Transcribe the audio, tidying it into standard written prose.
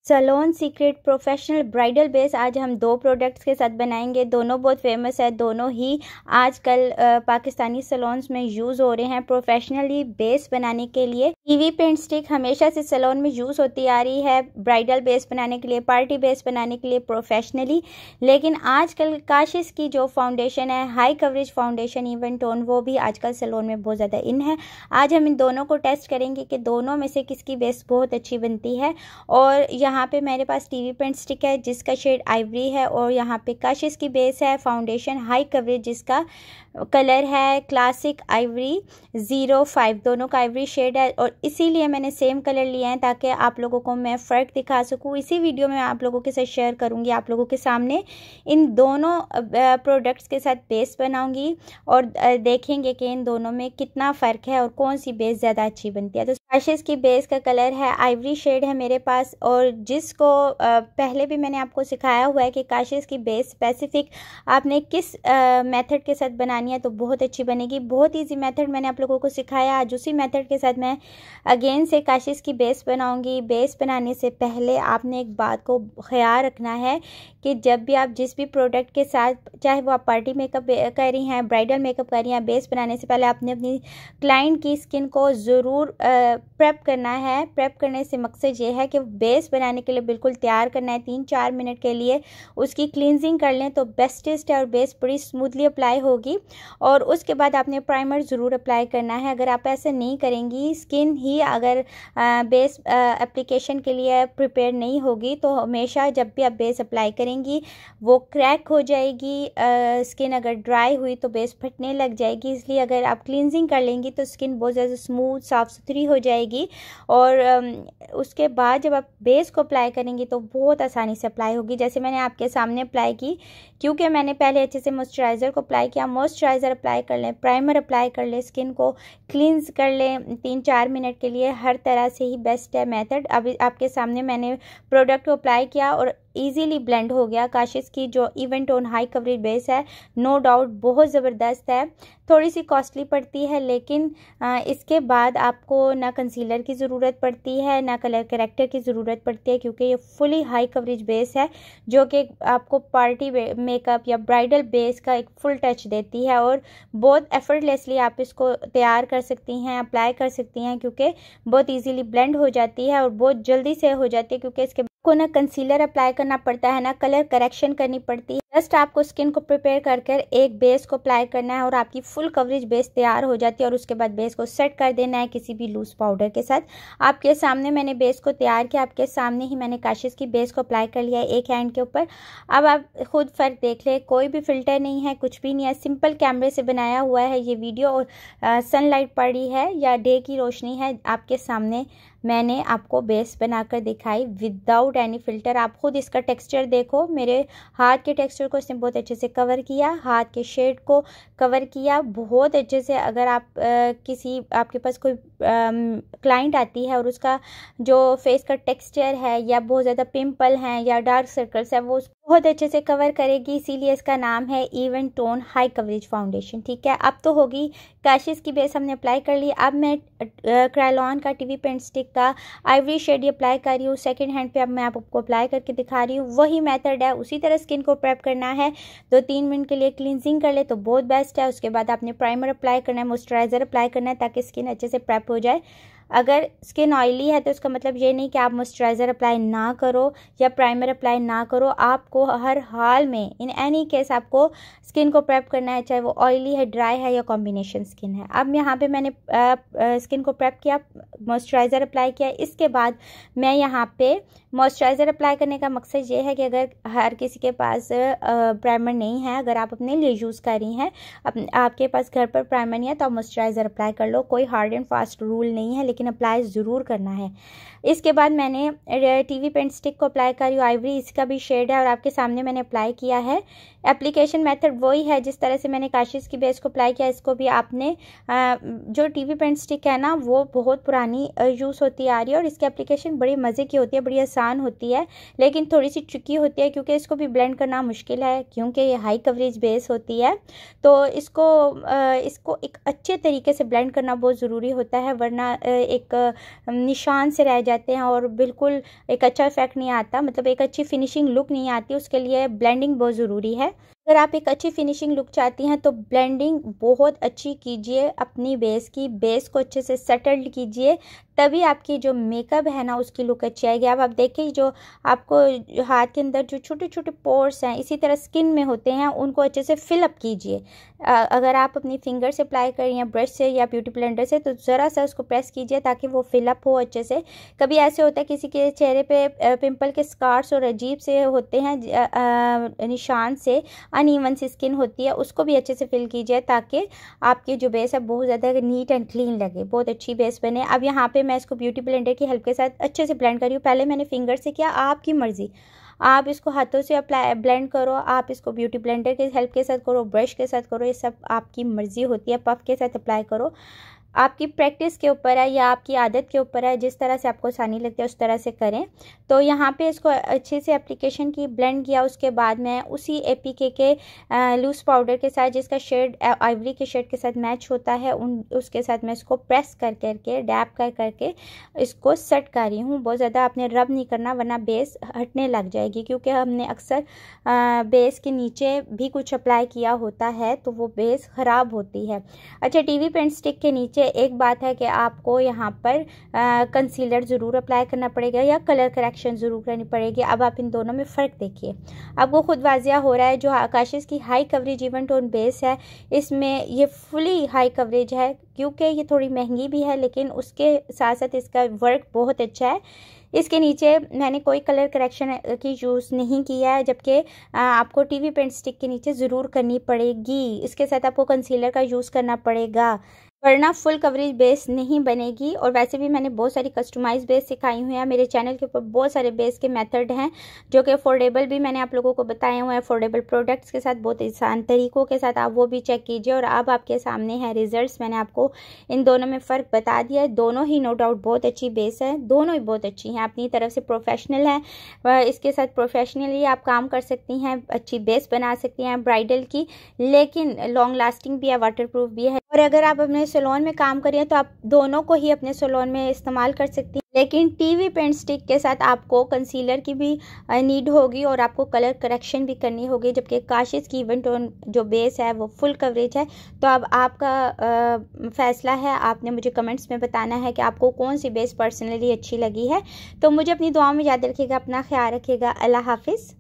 Salon secret professional bridal base आज हम दो प्रोडक्ट्स के साथ बनाएंगे। दोनों बहुत फेमस है, दोनों ही आजकल पाकिस्तानी सलोन्स में यूज़ हो रहे हैं प्रोफेशनली बेस बनाने के लिए। कीवी पेंट स्टिक हमेशा से सलोन में यूज़ होती आ रही है ब्राइडल बेस बनाने के लिए, पार्टी बेस बनाने के लिए प्रोफेशनली। लेकिन आजकल काशिश की जो फाउंडेशन है, high coverage foundation even tone, वो भी आजकल सलोन में बहुत ज़्यादा इन है। आज हम इन दोनों को टेस्ट करेंगे कि दोनों में से किसकी बेस बहुत अच्छी बनती है। और यहाँ पे मेरे पास टीवी पेंट स्टिक है जिसका शेड आइवरी है, और यहाँ पे काशिश की बेस है फाउंडेशन हाई कवरेज जिसका कलर है क्लासिक आइवरी 05। दोनों का आइवरी शेड है और इसीलिए मैंने सेम कलर लिए हैं ताकि आप लोगों को मैं फ़र्क दिखा सकूँ। इसी वीडियो में आप लोगों के साथ शेयर करूँगी, आप लोगों के सामने इन दोनों प्रोडक्ट्स के साथ बेस बनाऊँगी और देखेंगे कि इन दोनों में कितना फ़र्क है और कौन सी बेस ज़्यादा अच्छी बनती है। तो काशिश की बेस का कलर है आइवरी शेड है मेरे पास, और जिसको पहले भी मैंने आपको सिखाया हुआ है कि काशिश की बेस स्पेसिफिक आपने किस मेथड के साथ बनानी है तो बहुत अच्छी बनेगी। बहुत इजी मेथड मैंने आप लोगों को सिखाया, आज उसी मेथड के साथ मैं अगेन से काशिश की बेस बनाऊंगी। बेस बनाने से पहले आपने एक बात को ख्याल रखना है कि जब भी आप जिस भी प्रोडक्ट के साथ, चाहे वो आप पार्टी मेकअप कर रही हैं, ब्राइडल मेकअप कर रही हैं, बेस बनाने से पहले आपने अपनी क्लाइंट की स्किन को ज़रूर प्रेप करना है। प्रेप करने से मकसद ये है कि बेस बनाने के लिए बिल्कुल तैयार करना है। 3-4 मिनट के लिए उसकी क्लींजिंग कर लें तो बेस्टेस्ट है और बेस बड़ी स्मूथली अप्लाई होगी। और उसके बाद आपने प्राइमर ज़रूर अप्लाई करना है। अगर आप ऐसा नहीं करेंगी, स्किन ही अगर बेस एप्लीकेशन के लिए प्रिपेयर नहीं होगी तो हमेशा जब भी आप बेस अप्लाई करेंगी वो क्रैक हो जाएगी। स्किन अगर ड्राई हुई तो बेस फटने लग जाएगी। इसलिए अगर आप क्लींजिंग कर लेंगी तो स्किन बहुत ज़्यादा स्मूथ साफ़ सुथरी हो जाएगी। और उसके बाद जब आप बेस को अप्लाई करेंगी तो बहुत आसानी से अप्लाई होगी। जैसे मैंने आपके सामने अप्लाई की, क्योंकि मैंने पहले अच्छे से मॉइस्चराइज़र को अप्लाई किया। मॉइस्चराइज़र अप्लाई कर लें, प्राइमर अप्लाई कर लें, स्किन को क्लींस कर लें 3-4 मिनट के लिए। हर तरह से ही बेस्ट है मेथड। अभी आपके सामने मैंने प्रोडक्ट को अप्लाई किया और इजीली ब्लेंड हो गया। काशिश की जो even tone high coverage base है नो डाउट बहुत ज़बरदस्त है। थोड़ी सी कॉस्टली पड़ती है, लेकिन इसके बाद आपको ना कंसीलर की ज़रूरत पड़ती है ना कलर करेक्टर की ज़रूरत पड़ती है, क्योंकि ये फुली हाई कवरेज बेस है जो कि आपको पार्टी मेकअप या ब्राइडल बेस का एक फुल टच देती है। और बहुत एफर्टलेसली आप इसको तैयार कर सकती हैं, अप्लाई कर सकती हैं, क्योंकि बहुत ईजीली ब्लेंड हो जाती है और बहुत जल्दी से हो जाती है। क्योंकि इसके को ना कंसीलर अप्लाई करना पड़ता है ना कलर करेक्शन करनी पड़ती है। जस्ट आपको स्किन को प्रिपेयर कर एक बेस को अप्लाई करना है और आपकी फुल कवरेज बेस तैयार हो जाती है। और उसके बाद बेस को सेट कर देना है किसी भी लूज पाउडर के साथ। आपके सामने मैंने बेस को तैयार किया, आपके सामने ही मैंने काशिश की बेस को अप्लाई कर लिया है एक हैंड के ऊपर। अब आप खुद फ़र्क देख ले, कोई भी फिल्टर नहीं है, कुछ भी नहीं है, सिंपल कैमरे से बनाया हुआ है ये वीडियो। और सनलाइट पड़ी है या डे की रोशनी है, आपके सामने मैंने आपको बेस बनाकर दिखाई विदाउट एनी फ़िल्टर। आप खुद इसका टेक्सचर देखो, मेरे हाथ के टेक्सचर को इसने बहुत अच्छे से कवर किया, हाथ के शेड को कवर किया बहुत अच्छे से। अगर आप आपके पास कोई क्लाइंट आती है और उसका जो फेस का टेक्सचर है या बहुत ज़्यादा पिंपल हैं या डार्क सर्कल्स है, वो बहुत अच्छे से कवर करेगी। इसीलिए इसका नाम है even tone high coverage foundation. ठीक है, अब तो होगी काशिश की बेस हमने अप्लाई कर ली। अब मैं क्रायलॉन का टीवी पेंट स्टिक का आइवरी शेड अप्लाई कर रही हूँ सेकंड हैंड पे। अब मैं आपको अप्लाई करके दिखा रही हूँ, वही मेथड है, उसी तरह स्किन को प्रेप करना है। 2-3 मिनट के लिए क्लींजिंग कर ले तो बहुत बेस्ट है। उसके बाद आपने प्राइमर अप्लाई करना है, मॉइस्चराइज़र अप्लाई करना है ताकि स्किन अच्छे से प्रेप हो जाए। अगर स्किन ऑयली है तो इसका मतलब ये नहीं कि आप मॉइस्चराइज़र अप्लाई ना करो या प्राइमर अप्लाई ना करो। आपको हर हाल में इन एनी केस आपको स्किन को प्रेप करना है, चाहे वो ऑयली है, ड्राई है या कॉम्बिनेशन स्किन है। अब यहाँ पे मैंने स्किन को प्रेप किया, मॉइस्चराइज़र अप्लाई किया। इसके बाद मैं यहाँ पे मॉइस्चराइज़र अप्लाई करने का मकसद ये है कि अगर हर किसी के पास प्राइमर नहीं है, अगर आप अपने लिए यूज़ कर रही हैं, आपके पास घर पर प्राइमर नहीं है तो आप मॉइस्चराइज़र अप्लाई कर लो। कोई हार्ड एंड फास्ट रूल नहीं है, लेकिन अप्लाई ज़रूर करना है। इसके बाद मैंने टीवी पेंट स्टिक को अप्लाई कर रही हूँ, आइवरी इसका भी शेड है और आपके सामने मैंने अप्लाई किया है। एप्लीकेशन मेथड वही है जिस तरह से मैंने काशिश की बेस को अप्लाई किया, इसको भी आपने जो टीवी पेंट स्टिक है ना वो बहुत पुरानी यूज़ होती आ रही है और इसकी एप्लीकेशन बड़ी मज़े की होती है, बड़ी आसान होती है, लेकिन थोड़ी सी ट्रिकी होती है क्योंकि इसको भी ब्लेंड करना मुश्किल है क्योंकि ये हाई कवरेज बेस होती है। तो इसको एक अच्छे तरीके से ब्लेंड करना बहुत ज़रूरी होता है, वरना एक निशान से रह जाते हैं और बिल्कुल एक अच्छा इफेक्ट नहीं आता, मतलब एक अच्छी फिनिशिंग लुक नहीं आती। उसके लिए ब्लेंडिंग बहुत ज़रूरी है। अगर आप एक अच्छी फिनिशिंग लुक चाहती हैं तो ब्लेंडिंग बहुत अच्छी कीजिए, अपनी बेस को अच्छे से सेटल्ड कीजिए, तभी आपकी जो मेकअप है ना उसकी लुक अच्छी आएगी। अब आप देखिए जो आपको हाथ के अंदर जो छोटे छोटे पोर्स हैं इसी तरह स्किन में होते हैं उनको अच्छे से फिलअप कीजिए। अगर आप अपनी फिंगर से अप्लाई कर रही हैं ब्रश से या ब्यूटी ब्लेंडर से तो ज़रा सा उसको प्रेस कीजिए ताकि वो फिलअप हो अच्छे से। कभी ऐसे होता है किसी के चेहरे पे पिंपल के स्कार्स और अजीब से होते हैं निशान से, अनइवन सी स्किन होती है, उसको भी अच्छे से फिल कीजिए ताकि आपकी जो बेस है बहुत ज़्यादा नीट एंड क्लीन लगे, बहुत अच्छी बेस बने। अब यहाँ पे मैं इसको ब्यूटी ब्लेंडर की हेल्प के साथ अच्छे से ब्लेंड कर रही हूँ। पहले मैंने फिंगर से किया, आपकी मर्ज़ी, आप इसको हाथों से अप्लाई ब्लेंड करो, आप इसको ब्यूटी ब्लेंडर के हेल्प के साथ करो, ब्रश के साथ करो, ये सब आपकी मर्ज़ी होती है। पफ के साथ अप्लाई करो, आपकी प्रैक्टिस के ऊपर है या आपकी आदत के ऊपर है, जिस तरह से आपको आसानी लगती है उस तरह से करें। तो यहाँ पे इसको अच्छे से एप्लीकेशन की ब्लेंड किया, उसके बाद मैं उसी APK के लूज पाउडर के साथ जिसका शेड आइवरी के शेड के साथ मैच होता है उसके साथ मैं इसको प्रेस कर करके डैप कर करके इसको सेट कर रही हूँ। बहुत ज़्यादा आपने रब नहीं करना वरना बेस हटने लग जाएगी, क्योंकि हमने अक्सर बेस के नीचे भी कुछ अप्लाई किया होता है तो वो बेस ख़राब होती है। अच्छा, टीवी पेंट स्टिक के नीचे एक बात है कि आपको यहाँ पर कंसीलर ज़रूर अप्लाई करना पड़ेगा या कलर करेक्शन ज़रूर करनी पड़ेगी। अब आप इन दोनों में फ़र्क देखिए, आपको खुद वाजिया हो रहा है। जो काशिश की high coverage even tone base है इसमें ये फुली हाई कवरेज है, क्योंकि ये थोड़ी महंगी भी है लेकिन उसके साथ साथ इसका वर्क बहुत अच्छा है। इसके नीचे मैंने कोई कलर करेक्शन की यूज़ नहीं किया है, जबकि आपको टीवी पेंट स्टिक के नीचे ज़रूर करनी पड़ेगी। इसके साथ आपको कंसीलर का यूज़ करना पड़ेगा वरना फुल कवरेज बेस नहीं बनेगी। और वैसे भी मैंने बहुत सारी कस्टमाइज बेस सिखाई हुई हैं, मेरे चैनल के ऊपर बहुत सारे बेस के मेथड हैं जो कि अफोर्डेबल भी मैंने आप लोगों को बताए हुए हैं, अफोर्डेबल प्रोडक्ट्स के साथ, बहुत आसान तरीकों के साथ, आप वो भी चेक कीजिए। और अब आपके सामने है रिजल्ट्स, मैंने आपको इन दोनों में फ़र्क बता दिया है। दोनों ही नो डाउट बहुत अच्छी बेस है, दोनों ही बहुत अच्छी हैं, अपनी तरफ से प्रोफेशनल है। इसके साथ प्रोफेशनली आप काम कर सकती हैं, अच्छी बेस बना सकती हैं ब्राइडल की, लेकिन लॉन्ग लास्टिंग भी है, वाटर प्रूफ भी है। और अगर आप अपने सैलून में काम कर रही हैं तो आप दोनों को ही अपने सैलून में इस्तेमाल कर सकती हैं, लेकिन टीवी पेंट स्टिक के साथ आपको कंसीलर की भी नीड होगी और आपको कलर करेक्शन भी करनी होगी, जबकि काशिश की इवन टोन जो बेस है वो फुल कवरेज है। तो अब आपका फैसला है, आपने मुझे कमेंट्स में बताना है कि आपको कौन सी बेस पर्सनली अच्छी लगी है। तो मुझे अपनी दुआओं में याद रखिएगा, अपना ख्याल रखिएगा। अल्लाह हाफिज़।